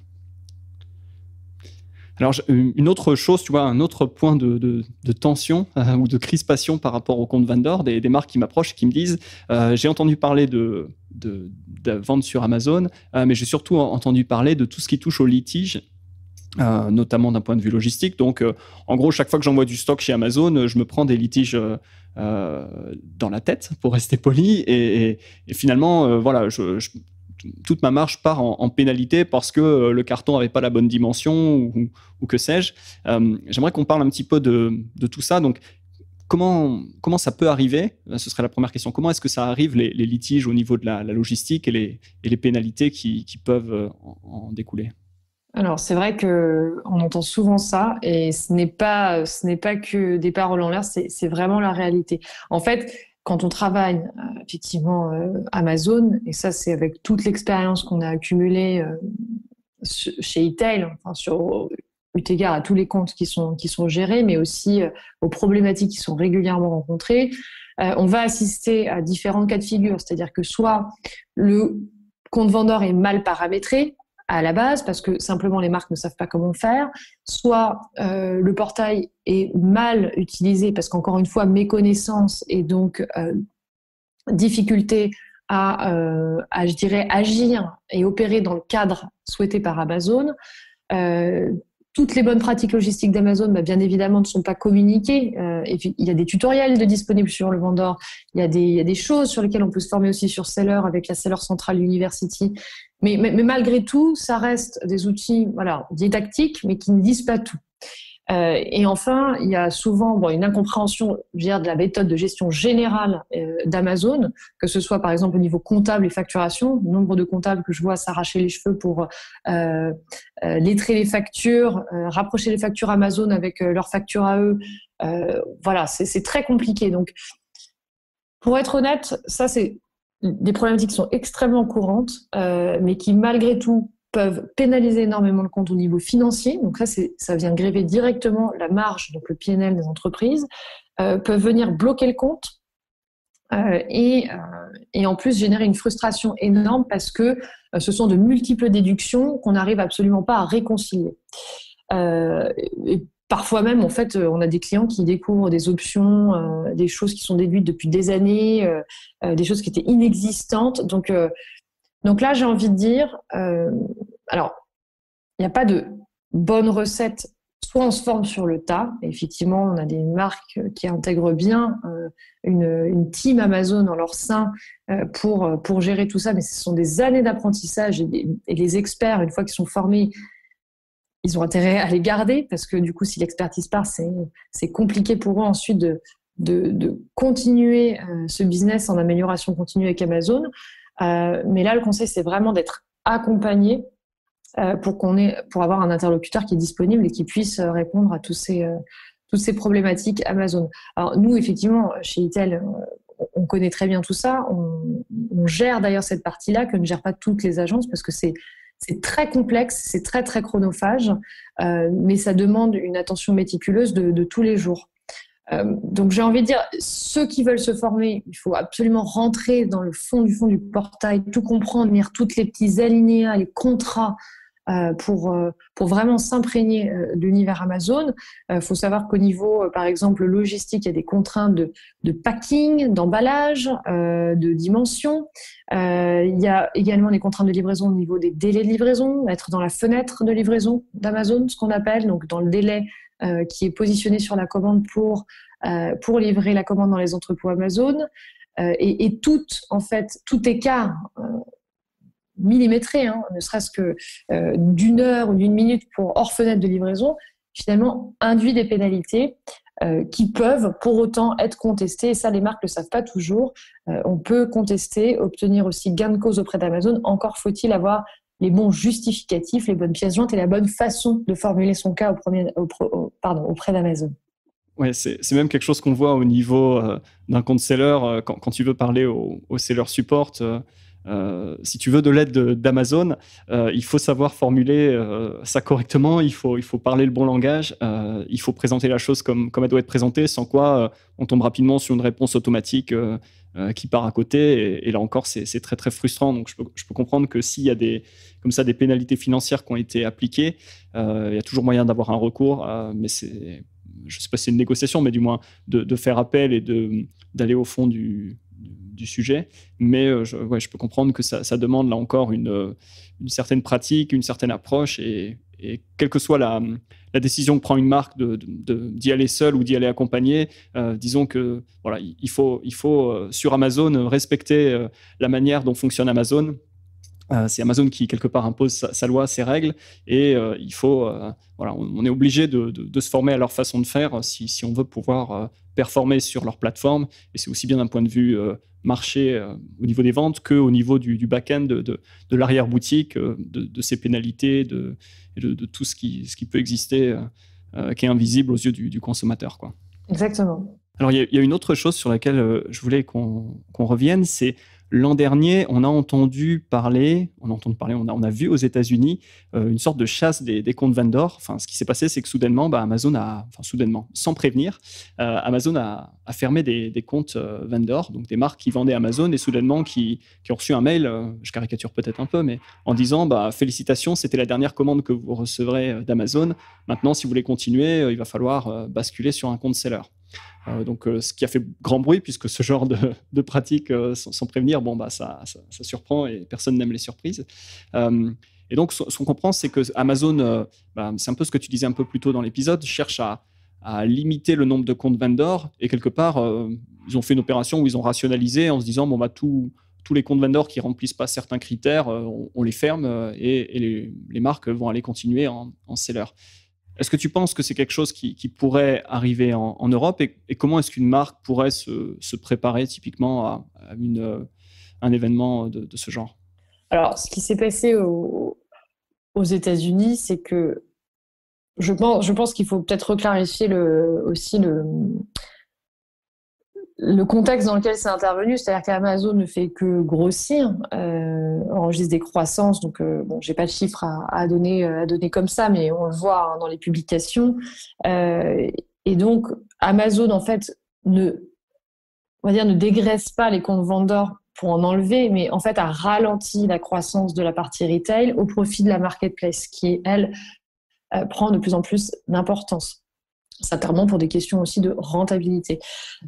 Alors, une autre chose, tu vois, un autre point de tension ou de crispation par rapport au compte vendor, des marques qui m'approchent et qui me disent j'ai entendu parler de vente sur Amazon, mais j'ai surtout entendu parler de tout ce qui touche au litige, notamment d'un point de vue logistique. Donc, en gros, chaque fois que j'envoie du stock chez Amazon, je me prends des litiges dans la tête, pour rester poli, et finalement, toute ma marge part en pénalité parce que le carton n'avait pas la bonne dimension ou que sais-je. J'aimerais qu'on parle un petit peu de tout ça. Donc, comment ça peut arriver ? Ce serait la première question. Comment est-ce que ça arrive, les litiges au niveau de la logistique et les pénalités qui peuvent en découler ? Alors, c'est vrai qu'on entend souvent ça et ce n'est pas que des paroles en l'air, c'est vraiment la réalité. En fait, quand on travaille effectivement Amazon, et ça c'est avec toute l'expérience qu'on a accumulée chez e-tail, eu égard à tous les comptes qui sont gérés, mais aussi aux problématiques qui sont régulièrement rencontrées, on va assister à différents cas de figure. C'est-à-dire que soit le compte vendeur est mal paramétré à la base, parce que simplement les marques ne savent pas comment faire, soit le portail est mal utilisé, parce qu'encore une fois, méconnaissance et donc difficulté à je dirais, agir et opérer dans le cadre souhaité par Amazon. Toutes les bonnes pratiques logistiques d'Amazon, bien évidemment, ne sont pas communiquées. Il y a des tutoriels disponibles sur le vendor. Il y a des choses sur lesquelles on peut se former aussi sur Seller avec la Seller Central University. Mais malgré tout, ça reste des outils didactiques, mais qui ne disent pas tout. Et enfin, il y a souvent une incompréhension, je veux dire, de la méthode de gestion générale d'Amazon, que ce soit par exemple au niveau comptable et facturation. Le nombre de comptables que je vois s'arracher les cheveux pour lettrer les factures, rapprocher les factures Amazon avec leurs factures à eux. C'est très compliqué. Donc, pour être honnête, ça c'est des problématiques qui sont extrêmement courantes, mais qui malgré tout peuvent pénaliser énormément le compte au niveau financier. Donc ça vient gréver directement la marge, donc le P&L des entreprises, peuvent venir bloquer le compte et en plus générer une frustration énorme parce que ce sont de multiples déductions qu'on n'arrive absolument pas à réconcilier. Et parfois même, en fait, on a des clients qui découvrent des options, des choses qui sont déduites depuis des années, des choses qui étaient inexistantes. Donc là, j'ai envie de dire, alors, il n'y a pas de bonne recette. Soit on se forme sur le tas. Et effectivement, on a des marques qui intègrent bien une team Amazon en leur sein pour gérer tout ça. Mais ce sont des années d'apprentissage et les experts, une fois qu'ils sont formés, ils ont intérêt à les garder parce que du coup, si l'expertise part, c'est compliqué pour eux ensuite de continuer ce business en amélioration continue avec Amazon. Mais là, le conseil, c'est vraiment d'être accompagné pour avoir un interlocuteur qui est disponible et qui puisse répondre à toutes ces problématiques Amazon. Alors nous, effectivement, chez Itel, on connaît très bien tout ça. On gère d'ailleurs cette partie-là que ne gèrent pas toutes les agences parce que c'est très complexe, c'est très, très chronophage, mais ça demande une attention méticuleuse de tous les jours. Donc j'ai envie de dire, ceux qui veulent se former, il faut absolument rentrer dans le fond du portail, tout comprendre, lire toutes les petits alinéas, les contrats, pour vraiment s'imprégner de l'univers Amazon. Faut savoir qu'au niveau, par exemple, logistique, il y a des contraintes de packing, d'emballage, de dimension. Il y a également des contraintes de livraison au niveau des délais de livraison, être dans la fenêtre de livraison d'Amazon, ce qu'on appelle, donc dans le délai qui est positionné sur la commande pour livrer la commande dans les entrepôts Amazon. Et tout écart millimétré, ne serait-ce que d'une heure ou d'une minute pour hors fenêtre de livraison, finalement induit des pénalités qui peuvent pour autant être contestées. Et ça, les marques ne le savent pas toujours. On peut contester, obtenir aussi gain de cause auprès d'Amazon. Encore faut-il avoir les bons justificatifs, les bonnes pièces jointes et la bonne façon de formuler son cas auprès d'Amazon. Ouais, c'est même quelque chose qu'on voit au niveau d'un compte seller quand tu veux parler au seller support. Si tu veux de l'aide d'Amazon, il faut savoir formuler ça correctement, il faut parler le bon langage, il faut présenter la chose comme elle doit être présentée, sans quoi on tombe rapidement sur une réponse automatique qui part à côté. Et là encore, c'est très, très frustrant. Donc, je peux comprendre que s'il y a des pénalités financières qui ont été appliquées, il y a toujours moyen d'avoir un recours, mais je ne sais pas si c'est une négociation, mais du moins de faire appel et d'aller au fond du sujet, mais je peux comprendre que ça demande là encore une certaine pratique, une certaine approche, et quelle que soit la décision que prend une marque d'y aller seule ou d'y aller accompagnée, disons que voilà, il faut sur Amazon respecter la manière dont fonctionne Amazon. C'est Amazon qui, quelque part, impose sa loi, ses règles, et il faut, on est obligé de se former à leur façon de faire si on veut pouvoir performer sur leur plateforme. Et c'est aussi bien d'un point de vue marché au niveau des ventes qu'au niveau du back-end, de l'arrière-boutique, de ces pénalités, de tout ce qui peut exister, qui est invisible aux yeux du consommateur, quoi. Exactement. Alors, il y a une autre chose sur laquelle je voulais qu'on revienne, c'est l'an dernier, on a vu aux États-Unis une sorte de chasse des comptes vendors. Enfin, ce qui s'est passé, c'est que soudainement, sans prévenir, Amazon a fermé des comptes vendors, donc des marques qui vendaient Amazon, et soudainement qui ont reçu un mail, je caricature peut-être un peu, mais en disant félicitations, c'était la dernière commande que vous recevrez d'Amazon. Maintenant, si vous voulez continuer, il va falloir basculer sur un compte seller. Donc, ce qui a fait grand bruit, puisque ce genre de pratique sans prévenir, ça surprend et personne n'aime les surprises. Et donc, ce qu'on comprend, c'est que Amazon, c'est un peu ce que tu disais un peu plus tôt dans l'épisode, cherche à limiter le nombre de comptes vendors, et quelque part, ils ont fait une opération où ils ont rationalisé en se disant tous les comptes vendors qui remplissent pas certains critères, on les ferme, et les marques vont aller continuer en seller. Est-ce que tu penses que c'est quelque chose qui pourrait arriver en Europe, et comment est-ce qu'une marque pourrait se préparer typiquement à un événement de ce genre? Alors, ce qui s'est passé aux États-Unis, c'est que je pense qu'il faut peut-être reclarifier aussi le contexte dans lequel c'est intervenu, c'est-à-dire qu'Amazon ne fait que grossir, enregistre des croissances. Donc, j'ai pas de chiffres à donner comme ça, mais on le voit dans les publications. Et donc, Amazon, en fait, ne dégraisse pas les comptes vendeurs pour en enlever, mais en fait, a ralenti la croissance de la partie retail au profit de la marketplace, qui, elle, prend de plus en plus d'importance. Certainement pour des questions aussi de rentabilité.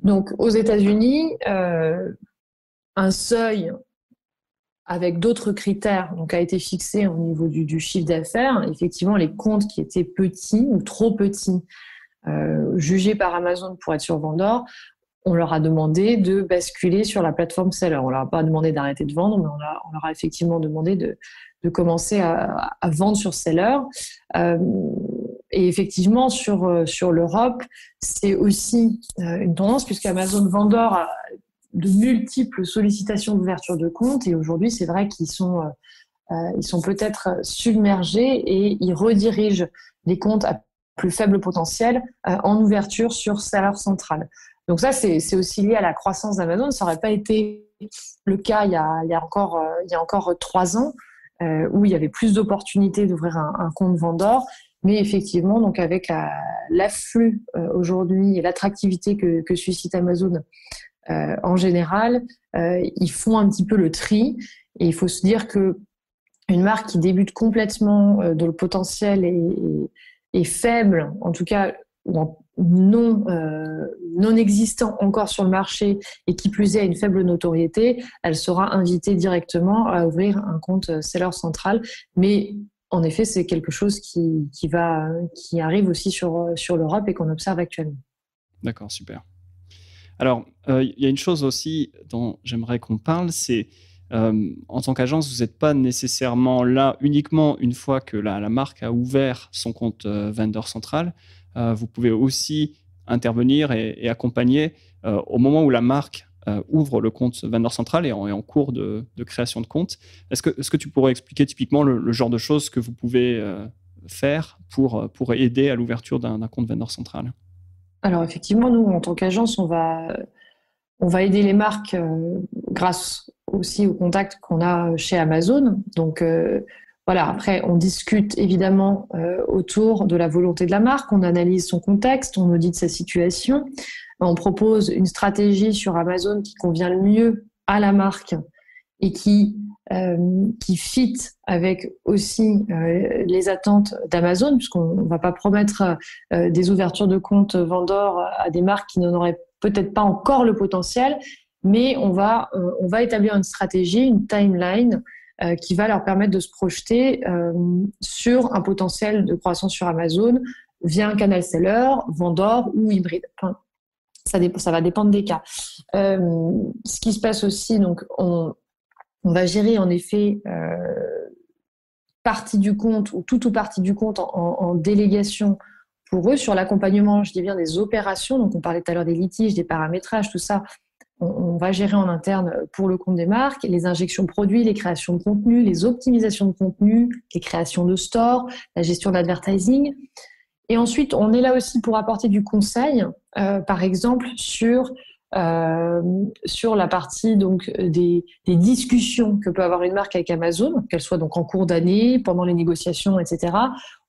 Donc, aux États-Unis, un seuil avec d'autres critères donc, a été fixé au niveau du chiffre d'affaires. Effectivement, les comptes qui étaient petits ou trop petits, jugés par Amazon pour être sur Vendor, on leur a demandé de basculer sur la plateforme seller. On leur a pas demandé d'arrêter de vendre, mais on leur a effectivement demandé de commencer à vendre sur seller. Et effectivement, sur l'Europe, c'est aussi une tendance, puisque Amazon Vendor a de multiples sollicitations d'ouverture de compte. Et aujourd'hui, c'est vrai qu'ils sont peut-être submergés et ils redirigent les comptes à plus faible potentiel en ouverture sur seller central. Donc ça, c'est aussi lié à la croissance d'Amazon. Ça n'aurait pas été le cas il y a encore 3 ans, où il y avait plus d'opportunités d'ouvrir un compte Vendor. Mais effectivement, donc avec l'afflux aujourd'hui et l'attractivité que suscite Amazon en général, ils font un petit peu le tri. Et il faut se dire que une marque qui débute complètement, dont le potentiel est faible, en tout cas non existant encore sur le marché, et qui plus est à une faible notoriété, elle sera invitée directement à ouvrir un compte seller central. Mais en effet, c'est quelque chose qui arrive aussi sur l'Europe et qu'on observe actuellement. D'accord, super. Alors, il y a une chose aussi dont j'aimerais qu'on parle, c'est en tant qu'agence, vous n'êtes pas nécessairement là uniquement une fois que la marque a ouvert son compte vendor central. Vous pouvez aussi intervenir et accompagner au moment où la marque ouvre le compte vendor central et est en cours de création de compte. Est-ce que tu pourrais expliquer typiquement le genre de choses que vous pouvez faire pour aider à l'ouverture d'un compte vendor central? Alors effectivement, nous, en tant qu'agence, on va aider les marques grâce aussi au contact qu'on a chez Amazon. Donc voilà, après, on discute évidemment autour de la volonté de la marque, on analyse son contexte, on audite sa situation, on propose une stratégie sur Amazon qui convient le mieux à la marque et qui fit avec aussi les attentes d'Amazon, puisqu'on ne va pas promettre des ouvertures de compte Vendor à des marques qui n'en auraient peut-être pas encore le potentiel, mais on va établir une stratégie, une timeline qui va leur permettre de se projeter sur un potentiel de croissance sur Amazon via un canal seller, Vendor ou hybride. Enfin, ça va dépendre des cas. Ce qui se passe aussi, donc on va gérer en effet partie du compte ou toute ou partie du compte en délégation pour eux sur l'accompagnement, je dis bien des opérations. Donc on parlait tout à l'heure des litiges, des paramétrages, tout ça. On va gérer en interne pour le compte des marques, les injections produits, les créations de contenu, les optimisations de contenu, les créations de stores, la gestion d'advertising. Et ensuite, on est là aussi pour apporter du conseil, par exemple sur la partie donc des discussions que peut avoir une marque avec Amazon, qu'elle soit donc en cours d'année, pendant les négociations, etc.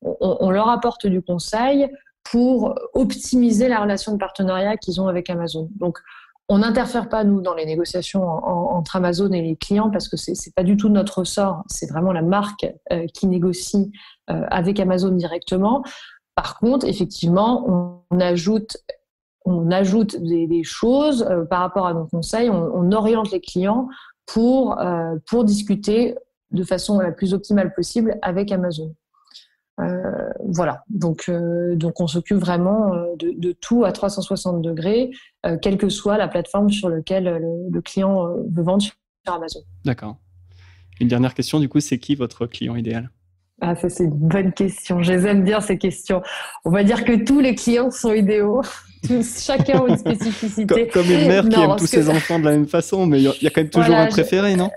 On leur apporte du conseil pour optimiser la relation de partenariat qu'ils ont avec Amazon. Donc, on n'interfère pas, nous, dans les négociations entre Amazon et les clients parce que c'est pas du tout notre ressort. C'est vraiment la marque qui négocie avec Amazon directement. Par contre, effectivement, on ajoute des choses par rapport à nos conseils. On oriente les clients pour discuter de façon la plus optimale possible avec Amazon. Voilà, donc on s'occupe vraiment de tout à 360 degrés, quelle que soit la plateforme sur laquelle le client veut vendre sur Amazon. D'accord. Une dernière question, du coup, c'est qui votre client idéal ? Ah, ça c'est une bonne question, je les aime bien ces questions. On va dire que tous les clients sont idéaux, chacun a une spécificité. Comme une mère qui aime tous ses enfants de la même façon, mais il y a quand même toujours un préféré, non ?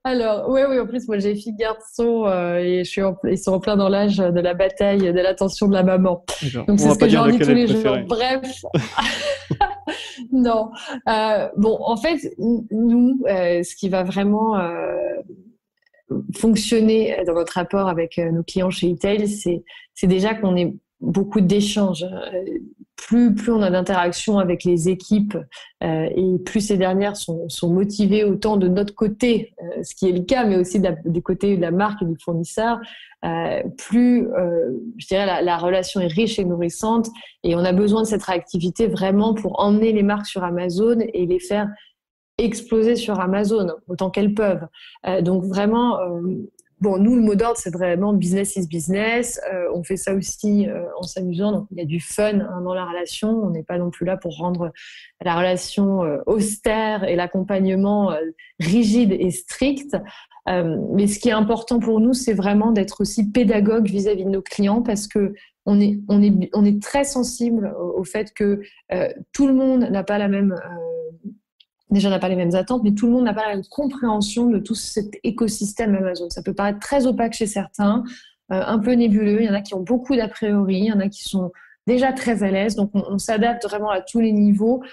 Alors, oui, en plus, moi, j'ai filles, garçons, et ils sont en plein dans l'âge de la bataille, de l'attention de la maman. D'accord. Donc, On c'est va ce pas que je dire leur dis lequel tous est le les jours. préféré. Bref, non. Bon, en fait, nous, ce qui va vraiment fonctionner dans notre rapport avec nos clients chez eTail, c'est déjà qu'on ait beaucoup d'échanges. Plus on a d'interactions avec les équipes et plus ces dernières sont motivées autant de notre côté, ce qui est le cas, mais aussi du côté de la marque et du fournisseur, plus je dirais la relation est riche et nourrissante et on a besoin de cette réactivité vraiment pour emmener les marques sur Amazon et les faire exploser sur Amazon autant qu'elles peuvent. Donc vraiment, bon, nous, le mot d'ordre, c'est vraiment business is business. On fait ça aussi en s'amusant. Donc, il y a du fun dans la relation. On n'est pas non plus là pour rendre la relation austère et l'accompagnement rigide et strict. Mais ce qui est important pour nous, c'est vraiment d'être aussi pédagogue vis-à-vis de nos clients parce que on est très sensible au fait que tout le monde n'a pas la même déjà n'a pas les mêmes attentes, mais tout le monde n'a pas la même compréhension de tout cet écosystème Amazon. Ça peut paraître très opaque chez certains, un peu nébuleux. Il y en a qui ont beaucoup d'a priori, il y en a qui sont déjà très à l'aise. Donc, on s'adapte vraiment à tous les niveaux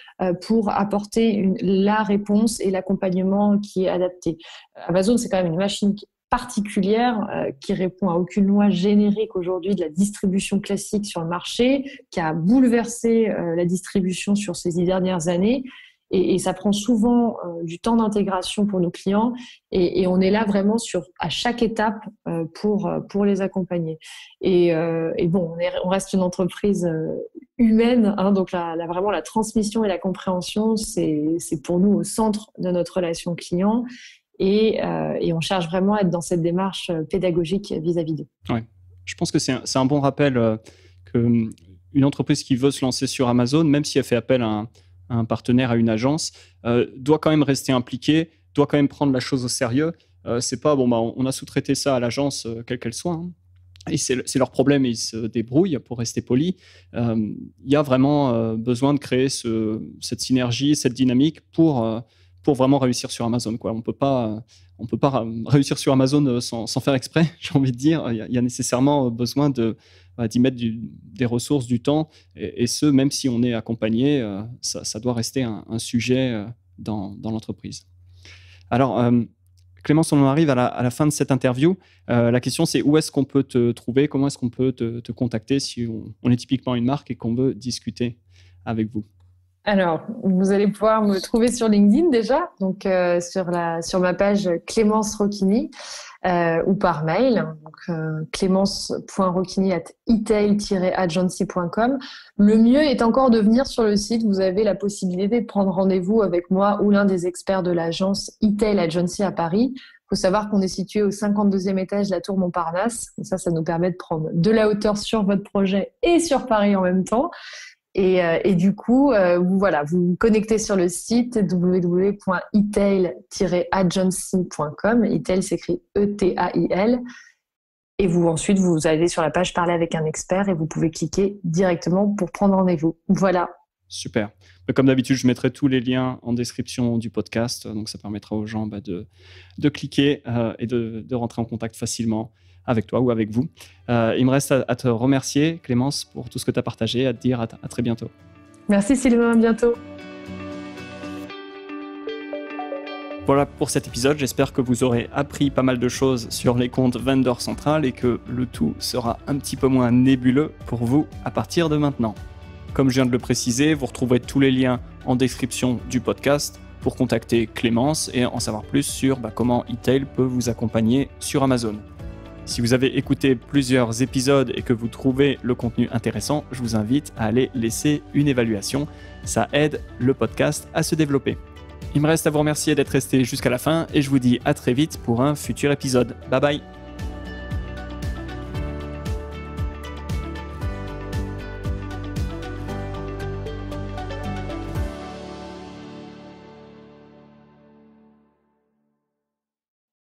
pour apporter la réponse et l'accompagnement qui est adapté. Amazon, c'est quand même une machine particulière qui répond à aucune loi générique aujourd'hui de la distribution classique sur le marché, qui a bouleversé la distribution sur ces 10 dernières années. Et ça prend souvent du temps d'intégration pour nos clients et on est là vraiment à chaque étape pour les accompagner. Et bon, on reste une entreprise humaine, hein, donc vraiment la transmission et la compréhension, c'est pour nous au centre de notre relation client et on cherche vraiment à être dans cette démarche pédagogique vis-à-vis d'eux. Ouais. Je pense que c'est un bon rappel qu'une entreprise qui veut se lancer sur Amazon, même si elle fait appel à un partenaire, à une agence, doit quand même rester impliqué, doit quand même prendre la chose au sérieux. C'est pas, on a sous-traité ça à l'agence, quelle qu'elle soit, hein, et c'est leur problème et ils se débrouillent, pour rester poli. Il y a vraiment besoin de créer cette synergie, cette dynamique pour vraiment réussir sur Amazon, quoi. On peut pas réussir sur Amazon sans faire exprès, j'ai envie de dire. Il y a nécessairement besoin d'y mettre des ressources, du temps, et ce, même si on est accompagné, ça doit rester un sujet dans l'entreprise. Alors, Clémence, on en arrive à la fin de cette interview. La question, c'est où est-ce qu'on peut te trouver? Comment est-ce qu'on peut te contacter si on est typiquement une marque et qu'on veut discuter avec vous? Alors, vous allez pouvoir me trouver sur LinkedIn déjà, donc sur ma page Clémence Rocchini ou par mail, donc clémence.rocchini@etail-agency.com. Le mieux est encore de venir sur le site. Vous avez la possibilité de prendre rendez-vous avec moi ou l'un des experts de l'agence eTail Agency à Paris. Il faut savoir qu'on est situé au 52e étage de la Tour Montparnasse. Et ça nous permet de prendre de la hauteur sur votre projet et sur Paris en même temps. Et du coup, vous vous connectez sur le site www.etail-agency.com. Etail s'écrit E-T-A-I-L. Et ensuite, vous allez sur la page Parler avec un expert et vous pouvez cliquer directement pour prendre rendez-vous. Voilà. Super. Comme d'habitude, je mettrai tous les liens en description du podcast. Donc, ça permettra aux gens de cliquer et de rentrer en contact facilement avec toi ou avec vous. Il me reste à te remercier, Clémence, pour tout ce que tu as partagé, à te dire à très bientôt. Merci Sylvain, à bientôt. Voilà pour cet épisode, j'espère que vous aurez appris pas mal de choses sur les comptes Vendor Central et que le tout sera un petit peu moins nébuleux pour vous à partir de maintenant. Comme je viens de le préciser, vous retrouverez tous les liens en description du podcast pour contacter Clémence et en savoir plus sur comment eTail peut vous accompagner sur Amazon. Si vous avez écouté plusieurs épisodes et que vous trouvez le contenu intéressant, je vous invite à aller laisser une évaluation. Ça aide le podcast à se développer. Il me reste à vous remercier d'être resté jusqu'à la fin et je vous dis à très vite pour un futur épisode. Bye bye!